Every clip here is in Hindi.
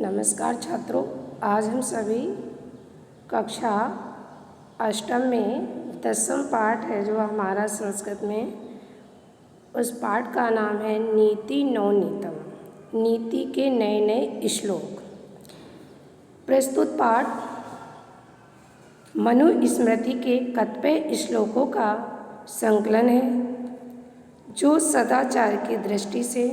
नमस्कार छात्रों, आज हम सभी कक्षा अष्टम में 10वां पाठ है जो हमारा संस्कृत में, उस पाठ का नाम है नीति नवनीतम, नीति के नए नए श्लोक। प्रस्तुत पाठ मनुस्मृति के कतिपय श्लोकों का संकलन है जो सदाचार की दृष्टि से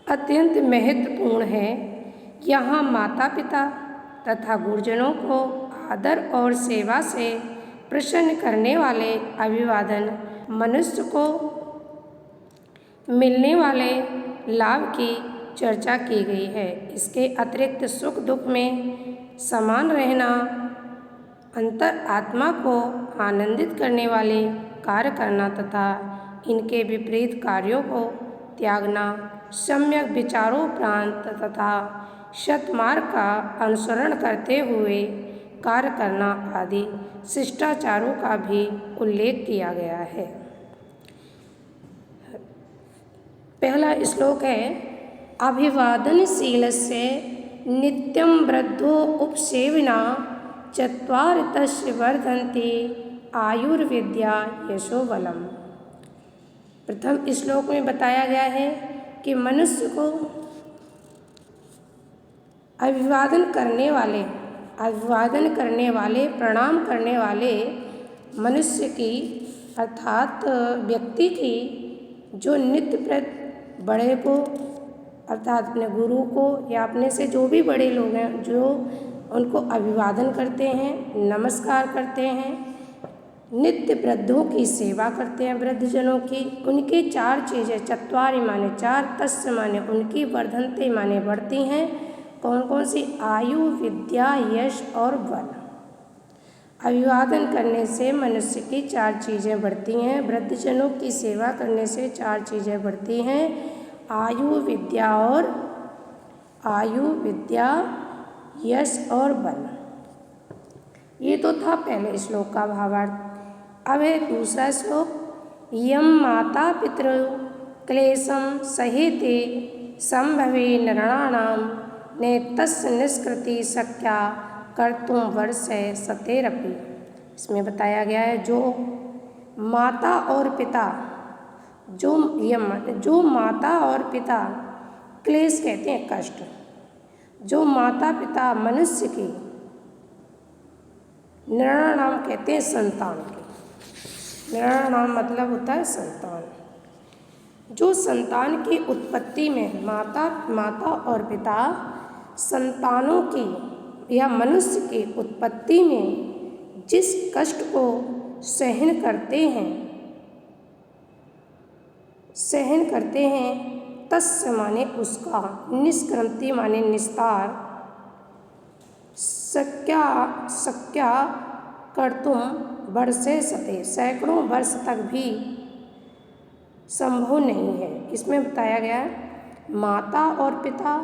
अत्यंत महत्वपूर्ण है। यहाँ माता पिता तथा गुरुजनों को आदर और सेवा से प्रसन्न करने वाले अभिवादन, मनुष्य को मिलने वाले लाभ की चर्चा की गई है। इसके अतिरिक्त सुख दुख में समान रहना, अंतर आत्मा को आनंदित करने वाले कार्य करना तथा इनके विपरीत कार्यों को त्यागना, सम्यक विचारोपरांत तथा सत्मार्ग का अनुसरण करते हुए कार्य करना आदि शिष्टाचारों का भी उल्लेख किया गया है। पहला श्लोक है अभिवादनशीलस्य नित्यं वृद्धो उपसेवना चत्वारितस्य वर्धन्ते आयुर्विद्या यशोबलम्। प्रथम श्लोक में बताया गया है कि मनुष्य को अभिवादन करने वाले, प्रणाम करने वाले मनुष्य की अर्थात व्यक्ति की जो नित्य प्रति बड़े को अर्थात अपने गुरु को या अपने से जो भी बड़े लोग हैं जो उनको अभिवादन करते हैं, नमस्कार करते हैं, नित्य वृद्धों की सेवा करते हैं, वृद्धजनों की, उनके चार चीज़ें चत्वारि माने चार, तस्य माने उनकी, वर्धन्ते माने बढ़ती हैं। कौन कौन सी? आयु, विद्या, यश और बल। अभिवादन करने से मनुष्य की चार चीज़ें बढ़ती हैं, वृद्धजनों की सेवा करने से चार चीज़ें बढ़ती हैं, आयु, विद्या, यश और बल। ये तो था पहले श्लोक का भावार्थ। अब है दूसरा श्लोक यम माता पितृ क्लेशम सहेते संभवे नराणाम नेतस्य निष्कृति शक्या कर्तुम वर्षे सतेरपि। इसमें बताया गया है जो माता और पिता, जो माता और पिता, क्लेश कहते हैं कष्ट, जो माता पिता मनुष्य की, नराणाम कहते हैं संतान की, नराणाम मतलब होता है संतान, जो संतान की उत्पत्ति में माता और पिता संतानों की या मनुष्य की उत्पत्ति में जिस कष्ट को सहन करते हैं तस्य माने उसका, निष्कृति माने निस्तार, शक्या कर्तुम वर्षे सते सैकड़ों वर्ष तक भी संभव नहीं है। इसमें बताया गया है माता और पिता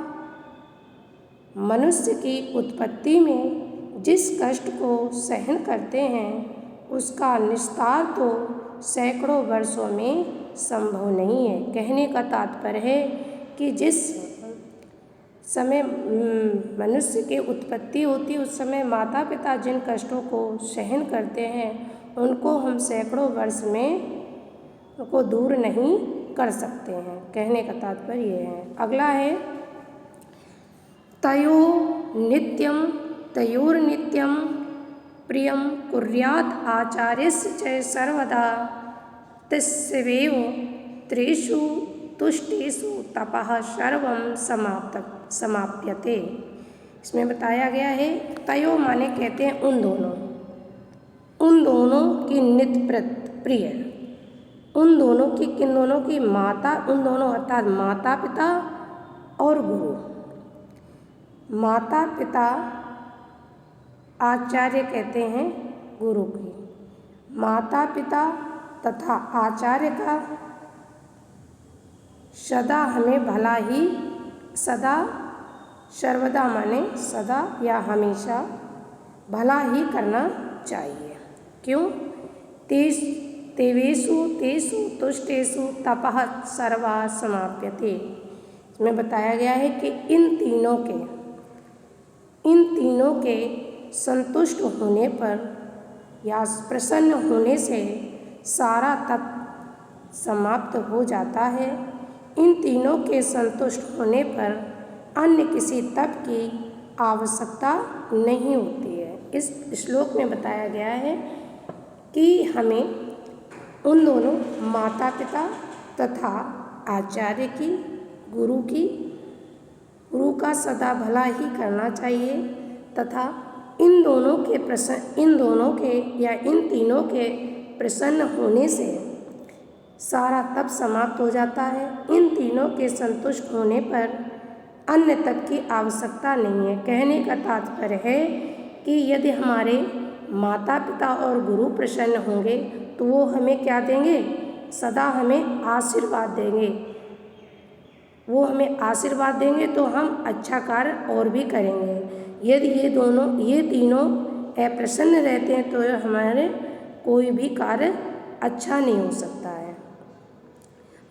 मनुष्य की उत्पत्ति में जिस कष्ट को सहन करते हैं उसका निस्तार तो सैकड़ों वर्षों में संभव नहीं है। कहने का तात्पर्य है कि जिस समय मनुष्य की उत्पत्ति होती है उस समय माता पिता जिन कष्टों को सहन करते हैं उनको हम सैकड़ों वर्ष में उनको दूर नहीं कर सकते हैं। कहने का तात्पर्य ये है। अगला है तयोर्नित्यं प्रियं कुर्यात् आचार्यस्य च सर्वदा तस्यैव त्रिषु तुष्टिषु तपः सर्वं समाप्यते। इसमें बताया गया है तयो माने कहते हैं उन दोनों की नित्य प्रिय, उन दोनों की, किन दोनों की? माता, उन दोनों अर्थात माता पिता और गुरु। माता पिता आचार्य कहते हैं गुरु की, माता पिता तथा आचार्य का सदा हमें भला ही, सदा सर्वदा माने सदा या हमेशा भला ही करना चाहिए। क्यों? तेषु तुष्टेषु तपः सर्वा समाप्यते। इसमें बताया गया है कि इन तीनों के संतुष्ट होने पर या प्रसन्न होने से सारा तप समाप्त हो जाता है। इन तीनों के संतुष्ट होने पर अन्य किसी तप की आवश्यकता नहीं होती है। इस श्लोक में बताया गया है कि हमें उन दोनों माता पिता तथा आचार्य की, गुरु का सदा भला ही करना चाहिए तथा इन तीनों के प्रसन्न होने से सारा तप समाप्त हो जाता है। इन तीनों के संतुष्ट होने पर अन्य तप की आवश्यकता नहीं है। कहने का तात्पर्य है कि यदि हमारे माता पिता और गुरु प्रसन्न होंगे तो वो हमें क्या देंगे? सदा हमें आशीर्वाद देंगे। वो हमें आशीर्वाद देंगे तो हम अच्छा कार्य और भी करेंगे। यदि ये तीनों अप्रसन्न रहते हैं तो हमारे कोई भी कार्य अच्छा नहीं हो सकता है।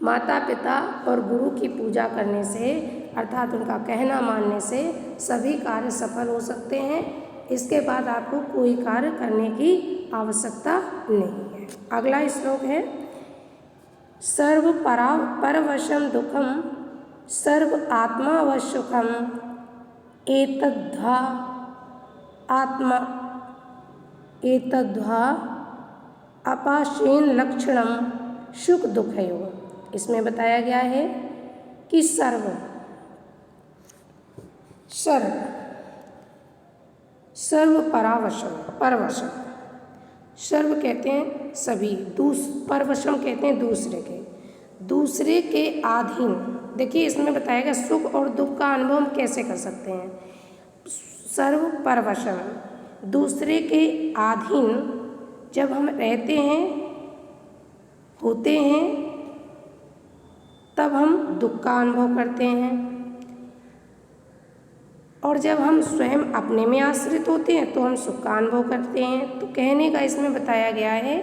माता पिता और गुरु की पूजा करने से अर्थात उनका कहना मानने से सभी कार्य सफल हो सकते हैं। इसके बाद आपको कोई कार्य करने की आवश्यकता नहीं है। अगला श्लोक है सर्व परवशम दुखम सर्व आत्मावशुखम एतद्धा अपाशेन लक्षणम सुख दुखयो। इसमें बताया गया है कि सर्व परवशम सर्व कहते हैं सभी, परवशम कहते हैं दूसरे के अधीन। देखिए इसमें बताया गया सुख और दुख का अनुभव हम कैसे कर सकते हैं। सर्व परवशम दूसरे के अधीन जब हम रहते हैं होते हैं तब हम दुख का अनुभव करते हैं, और जब हम स्वयं अपने में आश्रित होते हैं तो हम सुख का अनुभव करते हैं। तो कहने का इसमें बताया गया है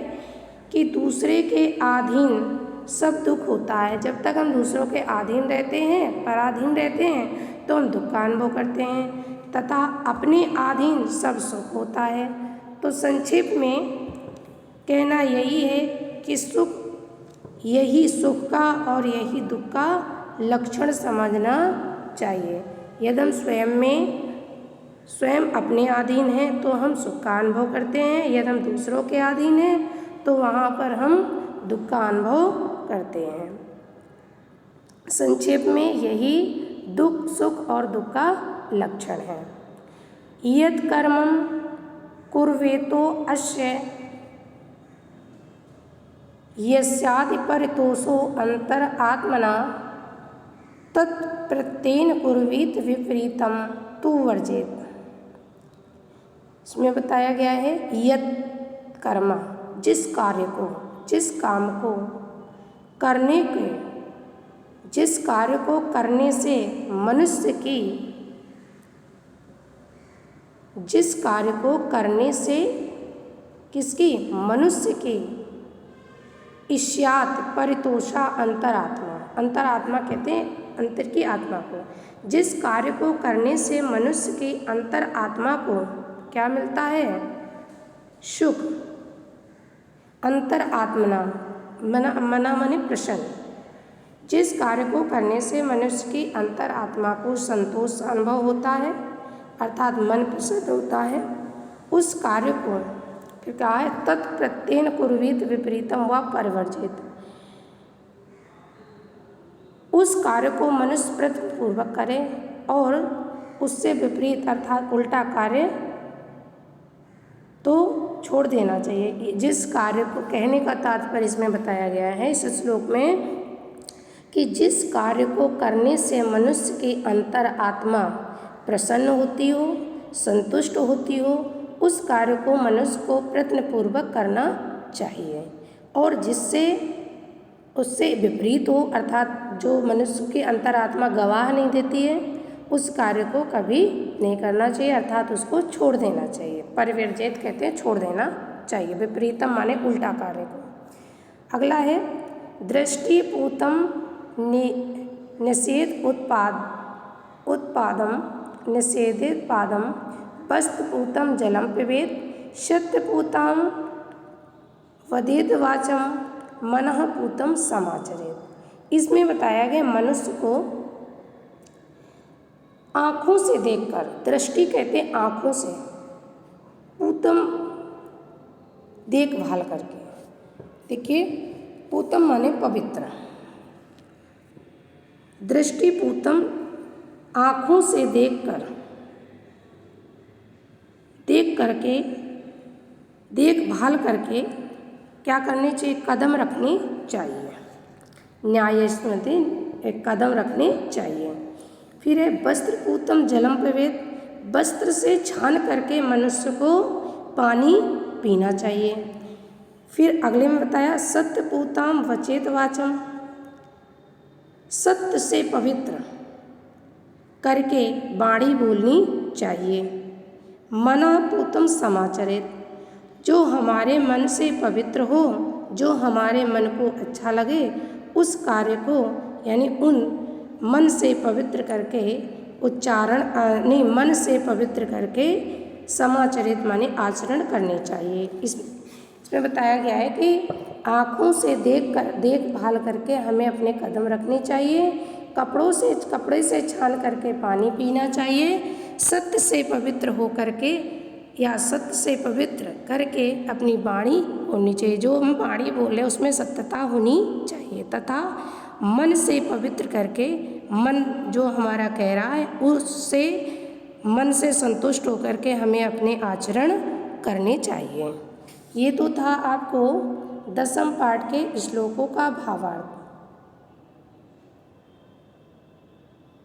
कि दूसरे के अधीन सब दुख होता है। जब तक हम दूसरों के अधीन रहते हैं, पराधीन रहते हैं तो हम दुख का अनुभव करते हैं तथा अपने अधीन सब सुख होता है। तो संक्षेप में कहना यही है कि यही सुख का और यही दुख का लक्षण समझना चाहिए। यदि हम स्वयं अपने अधीन हैं तो हम सुख का अनुभव करते हैं, यदि हम दूसरों के अधीन हैं तो वहाँ पर हम दुख का अनुभव करते हैं। संक्षेप में यही दुख सुख और दुख का लक्षण है। यत् कर्मं कुर्वेतो अस्य यस्यादि परितोषो अंतर आत्मना तत्प्रत्येन कुर्वीत विपरीतम तु वर्जेत। इसमें बताया गया है यत् कर्म जिस काम को करने से मनुष्य की मनुष्य की ईष्यात परितोषा अंतरात्मा कहते हैं अंतर की आत्मा को। जिस कार्य को करने से मनुष्य की अंतर आत्मा को क्या मिलता है? सुख। अंतर आत्मना मना माने प्रसन्न। जिस कार्य को करने से मनुष्य की अंतर आत्मा को संतोष अनुभव होता है अर्थात मन प्रसन्न होता है, उस कार्य को फिर कहा है तत्प्रत्येन कुर्वीत विपरीतम व परिवर्जित। उस कार्य को मनुष्य प्रयत्नपूर्वक करे और उससे विपरीत अर्थात उल्टा कार्य तो छोड़ देना चाहिए। जिस कार्य को कहने का तात्पर्य इसमें बताया गया है इस श्लोक में कि जिस कार्य को करने से मनुष्य की अंतर आत्मा प्रसन्न होती हो, संतुष्ट होती हो, उस कार्य को मनुष्य को प्रयत्नपूर्वक करना चाहिए, और जिससे उससे विपरीत हो अर्थात जो मनुष्य की अंतरात्मा गवाह नहीं देती है उस कार्य को कभी नहीं करना चाहिए अर्थात उसको छोड़ देना चाहिए। परिवर्जित कहते हैं छोड़ देना चाहिए, विपरीतम माने उल्टा कार्य को। अगला है दृष्टिपूतम उत्पादम निषेधित पादम वस्त्रपूतम जलम पिबेत शतपूताम वदेत वाचम मनः पूतम समाचरेत। इसमें बताया गया मनुष्य को आँखों से देखकर, दृष्टि कहते हैं आँखों से, पूतम देखभाल करके। देखिए पूतम माने पवित्र, दृष्टि पूतम आँखों से देख करके देखभाल करके क्या करनी चाहिए, कदम रखनी चाहिए, न्याय स्मृति एक कदम रखनी चाहिए। फिर है वस्त्र पूतम जलम पिबेत, वस्त्र से छान करके मनुष्य को पानी पीना चाहिए। फिर अगले में बताया सत्य पूताम वचेत वाचम, सत्य से पवित्र करके वाणी बोलनी चाहिए। मना पूतम समाचरित, जो हमारे मन से पवित्र हो, जो हमारे मन को अच्छा लगे उस कार्य को, यानी उन मन से पवित्र करके उच्चारण नहीं, मन से पवित्र करके समाचरित माने आचरण करने चाहिए। इसमें बताया गया है कि आँखों से देखभाल करके हमें अपने कदम रखने चाहिए, कपड़े से छान करके पानी पीना चाहिए, सत्य से पवित्र हो करके या सत्य से पवित्र करके अपनी वाणी होनी चाहिए, जो हम वाणी बोल रहे हैं उसमें सत्यता होनी चाहिए, तथा मन से पवित्र करके मन जो हमारा कह रहा है उससे मन से संतुष्ट होकर के हमें अपने आचरण करने चाहिए। ये तो था आपको 10वें पाठ के श्लोकों का भावार्थ।